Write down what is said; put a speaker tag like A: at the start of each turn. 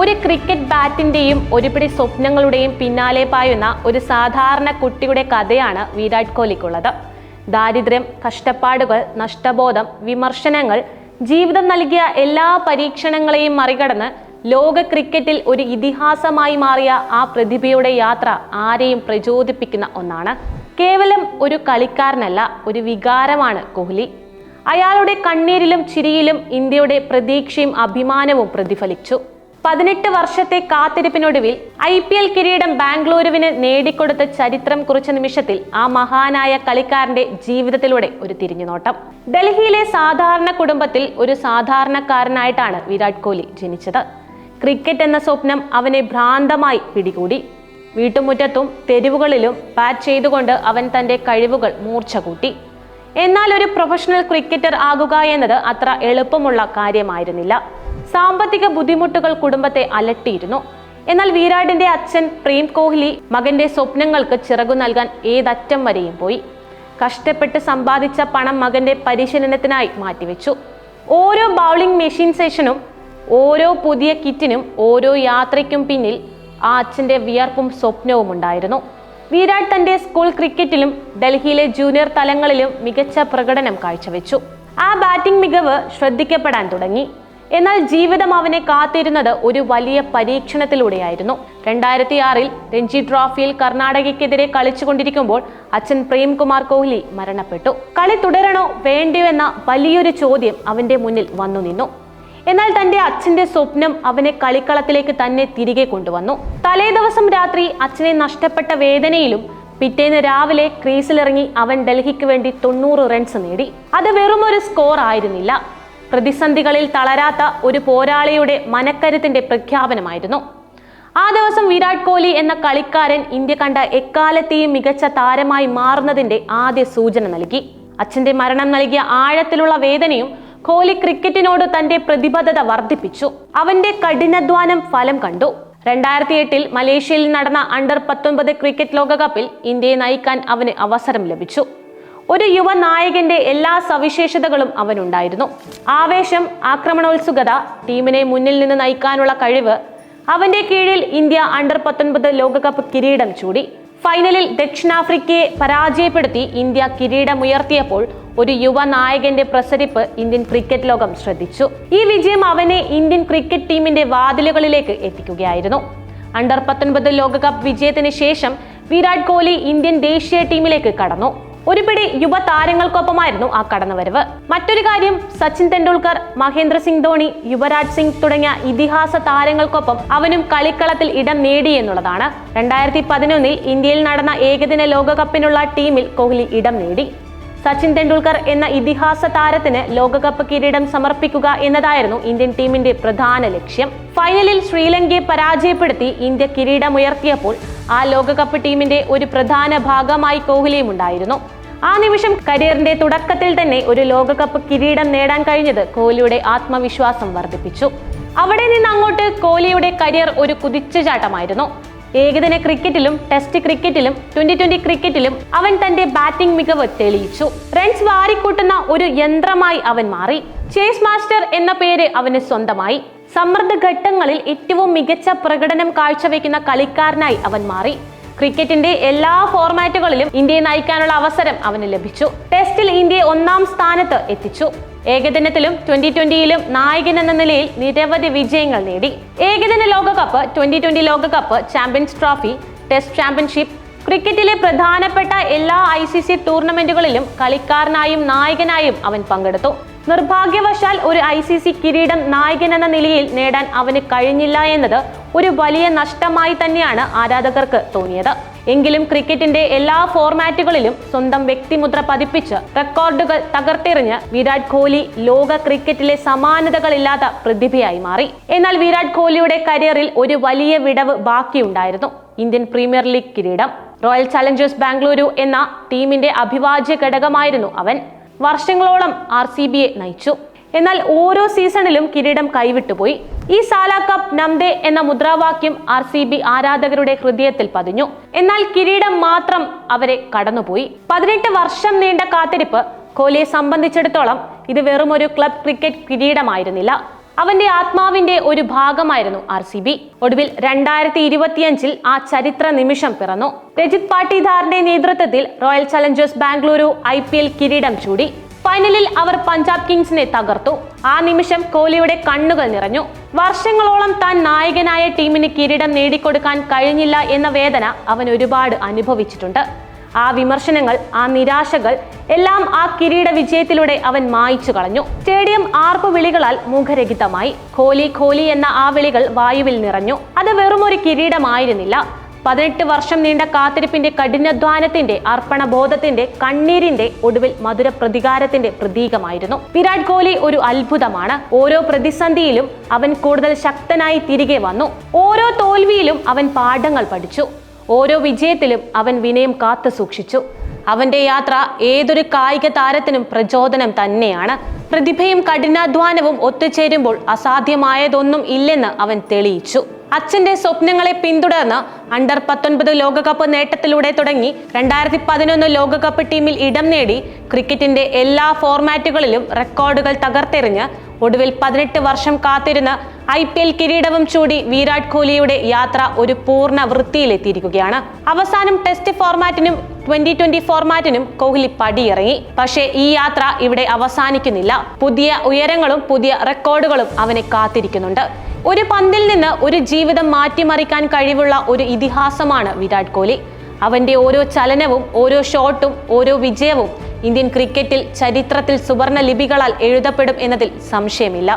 A: ഒരു ക്രിക്കറ്റ് ബാറ്റിന്റെയും ഒരു പിടി സ്വപ്നങ്ങളുടെയും പിന്നാലെ പായുന്ന ഒരു സാധാരണ കുട്ടിയുടെ കഥയാണ് വിരാട് കോഹ്ലിക്കുള്ളത്. ദാരിദ്ര്യം, കഷ്ടപ്പാടുകൾ, നഷ്ടബോധം, വിമർശനങ്ങൾ, ജീവിതം നൽകിയ എല്ലാ പരീക്ഷണങ്ങളെയും മറികടന്ന് ലോക ക്രിക്കറ്റിൽ ഒരു ഇതിഹാസമായി മാറിയ ആ പ്രതിഭയുടെ യാത്ര ആരെയും പ്രചോദിപ്പിക്കുന്ന ഒന്നാണ്. കേവലം ഒരു കളിക്കാരനല്ല, ഒരു വികാരമാണ് കോഹ്ലി. അയാളുടെ കണ്ണീരിലും ചിരിയിലും ഇന്ത്യയുടെ പ്രതീക്ഷയും അഭിമാനവും പ്രതിഫലിച്ചു. 18 വർഷത്തെ കാത്തിരിപ്പിനൊടുവിൽ IPL കിരീടം ബാംഗ്ലൂരുവിന് നേടിക്കൊടുത്ത ചരിത്രം കുറിച്ച നിമിഷത്തിൽ ആ മഹാനായ കളിക്കാരന്റെ ജീവിതത്തിലൂടെ ഒരു തിരിഞ്ഞുനോട്ടം. ഡൽഹിയിലെ സാധാരണ കുടുംബത്തിൽ ഒരു സാധാരണക്കാരനായിട്ടാണ് വിരാട് കോഹ്ലി ജനിച്ചത്. ക്രിക്കറ്റ് എന്ന സ്വപ്നം അവനെ ഭ്രാന്തമായി പിടികൂടി. വീട്ടുമുറ്റത്തും തെരുവുകളിലും ബാറ്റ് ചെയ്തുകൊണ്ട് അവൻ തന്റെ കഴിവുകൾ മൂർച്ച കൂട്ടി. എന്നാൽ ഒരു പ്രൊഫഷണൽ ക്രിക്കറ്റർ ആകുക എന്നത് അത്ര എളുപ്പമുള്ള കാര്യമായിരുന്നില്ല. സാമ്പത്തിക ബുദ്ധിമുട്ടുകൾ കുടുംബത്തെ അലട്ടിയിരുന്നു. എന്നാൽ വിരാടിന്റെ അച്ഛൻ പ്രേം കോഹ്ലി മകന്റെ സ്വപ്നങ്ങൾക്ക് ചിറകു നൽകാൻ ഏതറ്റം വരെയും പോയി. കഷ്ടപ്പെട്ട് സമ്പാദിച്ച പണം മകന്റെ പരിശീലനത്തിനായി മാറ്റിവെച്ചു. ഓരോ ബൗളിംഗ് മെഷീൻ സെഷനും, ഓരോ പുതിയ കിറ്റിനും, ഓരോ യാത്രയ്ക്കും പിന്നിൽ ആ അച്ഛന്റെ വിയർപ്പും സ്വപ്നവും ഉണ്ടായിരുന്നു. വിരാട് തന്റെ സ്കൂൾ ക്രിക്കറ്റിലും ഡൽഹിയിലെ ജൂനിയർ തലങ്ങളിലും മികച്ച പ്രകടനം കാഴ്ചവെച്ചു. ആ ബാറ്റിംഗ് മികവ് ശ്രദ്ധിക്കപ്പെടാൻ തുടങ്ങി. എന്നാൽ ജീവിതം അവനെ കാത്തിരുന്നത് ഒരു വലിയ പരീക്ഷണത്തിലൂടെയായിരുന്നു. 2006 രഞ്ജി ട്രോഫിയിൽ കർണാടകയ്ക്കെതിരെ കളിച്ചുകൊണ്ടിരിക്കുമ്പോൾ അച്ഛൻ പ്രേം കുമാർ കോഹ്ലി മരണപ്പെട്ടു. കളി തുടരണോ വേണ്ടയോ എന്ന വലിയൊരു ചോദ്യം അവന്റെ മുന്നിൽ വന്നു നിന്നു. എന്നാൽ തന്റെ അച്ഛന്റെ സ്വപ്നം അവനെ കളിക്കളത്തിലേക്ക് തന്നെ തിരികെ കൊണ്ടുവന്നു. തലേദിവസം രാത്രി അച്ഛനെ നഷ്ടപ്പെട്ട വേദനയിലും പിറ്റേന്ന് രാവിലെ ക്രീസിലിറങ്ങി അവൻ ഡൽഹിക്ക് വേണ്ടി 90 റൺസ് നേടി. അത് വെറും ഒരു സ്കോർ ആയിരുന്നില്ല, പ്രതിസന്ധികളിൽ തളരാത്ത ഒരു പോരാളിയുടെ മനക്കരുത്തിന്റെ പ്രഖ്യാപനമായിരുന്നു. ആ ദിവസം വിരാട് കോഹ്ലി എന്ന കളിക്കാരൻ ഇന്ത്യ കണ്ട എക്കാലത്തെയും മികച്ച താരമായി മാറുന്നതിന്റെ ആദ്യ സൂചന നൽകി. അച്ഛന്റെ മരണം നൽകിയ ആഴത്തിലുള്ള വേദനയും കോഹ്ലി ക്രിക്കറ്റിനോട് തന്റെ പ്രതിബദ്ധത വർദ്ധിപ്പിച്ചു. അവന്റെ കഠിനാധ്വാനം ഫലം കണ്ടു. 2008 മലേഷ്യയിൽ നടന്ന അണ്ടർ-19 ക്രിക്കറ്റ് ലോകകപ്പിൽ ഇന്ത്യയെ നയിക്കാൻ അവന് അവസരം ലഭിച്ചു. ഒരു യുവ നായകന്റെ എല്ലാ സവിശേഷതകളും അവനുണ്ടായിരുന്നു. ആവേശം, ആക്രമണോത്സുകത, ടീമിനെ മുന്നിൽ നിന്ന് നയിക്കാനുള്ള കഴിവ്. അവന്റെ കീഴിൽ ഇന്ത്യ അണ്ടർ-19 ലോകകപ്പ് കിരീടം ചൂടി. ഫൈനലിൽ ദക്ഷിണാഫ്രിക്കയെ പരാജയപ്പെടുത്തി ഇന്ത്യ കിരീടമുയർത്തിയപ്പോൾ ഒരു യുവ നായകന്റെ പ്രസരിപ്പ് ഇന്ത്യൻ ക്രിക്കറ്റ് ലോകം ശ്രദ്ധിച്ചു. ഈ വിജയം അവനെ ഇന്ത്യൻ ക്രിക്കറ്റ് ടീമിന്റെ വാതിലുകളിലേക്ക് എത്തിക്കുകയായിരുന്നു. അണ്ടർ-19 ലോകകപ്പ് വിജയത്തിന് ശേഷം വിരാട് കോഹ്ലി ഇന്ത്യൻ ദേശീയ ടീമിലേക്ക് കടന്നു. ഒരു പിടി യുവ താരങ്ങൾക്കൊപ്പമായിരുന്നു ആ കടന്നുവരവ്. മറ്റൊരു കാര്യം, സച്ചിൻ തെണ്ടുൽക്കർ, മഹേന്ദ്ര സിംഗ് ധോണി, യുവരാജ് സിംഗ് തുടങ്ങിയ ഇതിഹാസ താരങ്ങൾക്കൊപ്പം അവനും കളിക്കളത്തിൽ ഇടം നേടി എന്നുള്ളതാണ്. 2011 ഇന്ത്യയിൽ നടന്ന ഏകദിന ലോകകപ്പിനുള്ള ടീമിൽ കോഹ്ലി ഇടം നേടി. സച്ചിൻ തെണ്ടുൽക്കർ എന്ന ഇതിഹാസ താരത്തിന് ലോകകപ്പ് കിരീടം സമർപ്പിക്കുക എന്നതായിരുന്നു ഇന്ത്യൻ ടീമിന്റെ പ്രധാന ലക്ഷ്യം. ഫൈനലിൽ ശ്രീലങ്കയെ പരാജയപ്പെടുത്തി ഇന്ത്യ കിരീടമുയർത്തിയപ്പോൾ ആ ലോകകപ്പ് ടീമിന്റെ ഒരു പ്രധാന ഭാഗമായി കോഹ്ലിയും ഉണ്ടായിരുന്നു. ആ നിമിഷം കരിയറിന്റെ തുടക്കത്തിൽ തന്നെ ഒരു ലോകകപ്പ് കിരീടം നേടാൻ കഴിഞ്ഞത് കോഹ്ലിയുടെ ആത്മവിശ്വാസം വർദ്ധിപ്പിച്ചു. അവിടെ നിന്ന് അങ്ങോട്ട് കോഹ്ലിയുടെ കരിയർ ഒരു കുതിച്ചുചാട്ടമായിരുന്നു. ഏകദിന ക്രിക്കറ്റിലും ടെസ്റ്റ് ക്രിക്കറ്റിലും 2020 ക്രിക്കറ്റിലും അവൻ തന്റെ ബാറ്റിംഗ് മികവ് തെളിയിച്ചു. റൺസ് വാരിക്കൂട്ടുന്ന ഒരു യന്ത്രമായി അവൻ മാറി. ചേസ് മാസ്റ്റർ എന്ന പേര് അവന് സ്വന്തമായി. സമ്മർദ്ദ ഘട്ടങ്ങളിൽ ഏറ്റവും മികച്ച പ്രകടനം കാഴ്ചവെക്കുന്ന കളിക്കാരനായി അവൻ മാറി. ക്രിക്കറ്റിന്റെ എല്ലാ ഫോർമാറ്റുകളിലും ഇന്ത്യയെ നയിക്കാനുള്ള അവസരം അവന് ലഭിച്ചു. ടെസ്റ്റിൽ ഇന്ത്യയെ 1ാം സ്ഥാനത്ത് എത്തിച്ചു. ഏകദിനത്തിലും 2020ലും നായകൻ എന്ന നിലയിൽ നിരവധി വിജയങ്ങൾ നേടി. ഏകദിന ലോകകപ്പ്, 2020 ലോകകപ്പ്, ചാമ്പ്യൻസ് ട്രോഫി, ടെസ്റ്റ് ചാമ്പ്യൻഷിപ്പ്, ക്രിക്കറ്റിലെ പ്രധാനപ്പെട്ട എല്ലാ ICC ടൂർണമെന്റുകളിലും കളിക്കാരനായും നായകനായും അവൻ പങ്കെടുത്തു. നിർഭാഗ്യവശാൽ ഒരു ICC കിരീടം നായകൻ എന്ന നിലയിൽ നേടാൻ അവന് കഴിഞ്ഞില്ല എന്നത് ഒരു വലിയ നഷ്ടമായി തന്നെയാണ് ആരാധകർക്ക് തോന്നിയത്. എങ്കിലും ക്രിക്കറ്റിന്റെ എല്ലാ ഫോർമാറ്റുകളിലും സ്വന്തം വ്യക്തിമുദ്ര പതിപ്പിച്ച് റെക്കോർഡുകൾ തകർത്തെറിഞ്ഞ് വിരാട് കോഹ്ലി ലോക ക്രിക്കറ്റിലെ സമാനതകളില്ലാത്ത പ്രതിഭയായി മാറി. എന്നാൽ വിരാട് കോഹ്ലിയുടെ കരിയറിൽ ഒരു വലിയ വിടവ് ബാക്കിയുണ്ടായിരുന്നു. ഇന്ത്യൻ പ്രീമിയർ ലീഗ് കിരീടം. റോയൽ ചലഞ്ചേഴ്സ് ബാംഗ്ലൂരു എന്ന ടീമിന്റെ അഭിവാജ്യ ഘടകമായിരുന്നു അവൻ. വർഷങ്ങളോളം RCBയെ നയിച്ചു. എന്നാൽ ഓരോ സീസണിലും കിരീടം കൈവിട്ടുപോയി. ഈ സാല കപ്പ് നംദേ എന്ന മുദ്രാവാക്യം RCB ആരാധകരുടെ ഹൃദയത്തിൽ പതിഞ്ഞു. എന്നാൽ കിരീടം മാത്രം അവരെ കടന്നുപോയി. 18 വർഷം നീണ്ട കാത്തിരിപ്പ് കോഹ്ലിയെ സംബന്ധിച്ചിടത്തോളം ഇത് വെറും ഒരു ക്ലബ് ക്രിക്കറ്റ് കിരീടമായിരുന്നില്ല. അവന്റെ ആത്മാവിന്റെ ഒരു ഭാഗമായിരുന്നു RCB. ഒടുവിൽ 2025 ആ ചരിത്ര നിമിഷം പിറന്നു. രജിത് പാട്ടീദാറിന്റെ നേതൃത്വത്തിൽ റോയൽ ചലഞ്ചേഴ്സ് ബാംഗ്ലൂരു IPL കിരീടം ചൂടി. ഫൈനലിൽ അവർ പഞ്ചാബ് കിങ്സിനെ തകർത്തു. ആ നിമിഷം കോഹ്ലിയുടെ കണ്ണുകൾ നിറഞ്ഞു. വർഷങ്ങളോളം താൻ നായകനായ ടീമിന് കിരീടം നേടിക്കൊടുക്കാൻ കഴിഞ്ഞില്ല എന്ന വേദന അവൻ ഒരുപാട് അനുഭവിച്ചിട്ടുണ്ട്. ആ വിമർശനങ്ങൾ, ആ നിരാശകൾ എല്ലാം ആ കിരീട വിജയത്തിലൂടെ അവൻ മായ്ച്ചു കളഞ്ഞു. സ്റ്റേഡിയം ആർപ്പു വിളികളാൽ മുഖരഹിതമായി. കോഹ്ലി കോഹ്ലി എന്ന ആ വിളികൾ വായുവിൽ നിറഞ്ഞു. അത് വെറുമൊരു കിരീടമായിരുന്നില്ല. 18 വർഷം നീണ്ട കാത്തിരിപ്പിന്റെ, കഠിനാധ്വാനത്തിന്റെ, അർപ്പണബോധത്തിന്റെ, കണ്ണീരിന്റെ, ഒടുവിൽ മധുര പ്രതികാരത്തിന്റെ പ്രതീകമായിരുന്നു. വിരാട് കോഹ്ലി ഒരു അത്ഭുതമാണ്. ഓരോ പ്രതിസന്ധിയിലും അവൻ കൂടുതൽ ശക്തനായി തിരികെ വന്നു. ഓരോ തോൽവിയിലും അവൻ പാഠങ്ങൾ പഠിച്ചു. ഓരോ വിജയത്തിലും അവൻ വിനയം കാത്തു സൂക്ഷിച്ചു. അവന്റെ യാത്ര ഏതൊരു കായിക താരത്തിനും പ്രചോദനം തന്നെയാണ്. പ്രതിഭയും കഠിനാധ്വാനവും ഒത്തുചേരുമ്പോൾ അസാധ്യമായതൊന്നും ഇല്ലെന്ന് അവൻ തെളിയിച്ചു. അച്ഛന്റെ സ്വപ്നങ്ങളെ പിന്തുടർന്ന് അണ്ടർ 19 ലോകകപ്പ് നേട്ടത്തിലൂടെ തുടങ്ങി 2011 ലോകകപ്പ് ടീമിൽ ഇടം നേടി ക്രിക്കറ്റിന്റെ എല്ലാ ഫോർമാറ്റുകളിലും റെക്കോർഡുകൾ തകർത്തെറിഞ്ഞ് ഒടുവിൽ 18 വർഷം കാത്തിരുന്ന് IPL കിരീടവും ചൂടി വിരാട് കോഹ്ലിയുടെ യാത്ര ഒരു പൂർണ്ണ വൃത്തിയിലെത്തിയിരിക്കുകയാണ്. അവസാനം ടെസ്റ്റ് ഫോർമാറ്റിനും T20 ഫോർമാറ്റിനും കോഹ്ലി പടിയിറങ്ങി. പക്ഷേ ഈ യാത്ര ഇവിടെ അവസാനിക്കുന്നില്ല. പുതിയ ഉയരങ്ങളും പുതിയ റെക്കോർഡുകളും അവനെ കാത്തിരിക്കുന്നുണ്ട്. ഒരു പന്തിൽ നിന്ന് ഒരു ജീവിതം മാറ്റിമറിക്കാൻ കഴിവുള്ള ഒരു ഇതിഹാസമാണ് വിരാട് കോഹ്ലി. അവന്റെ ഓരോ ചലനവും, ഓരോ ഷോട്ടും, ഓരോ വിജയവും ഇന്ത്യൻ ക്രിക്കറ്റിൽ ചരിത്രത്തിൽ സുവർണ ലിപികളാൽ എഴുതപ്പെടും എന്നതിൽ സംശയമില്ല.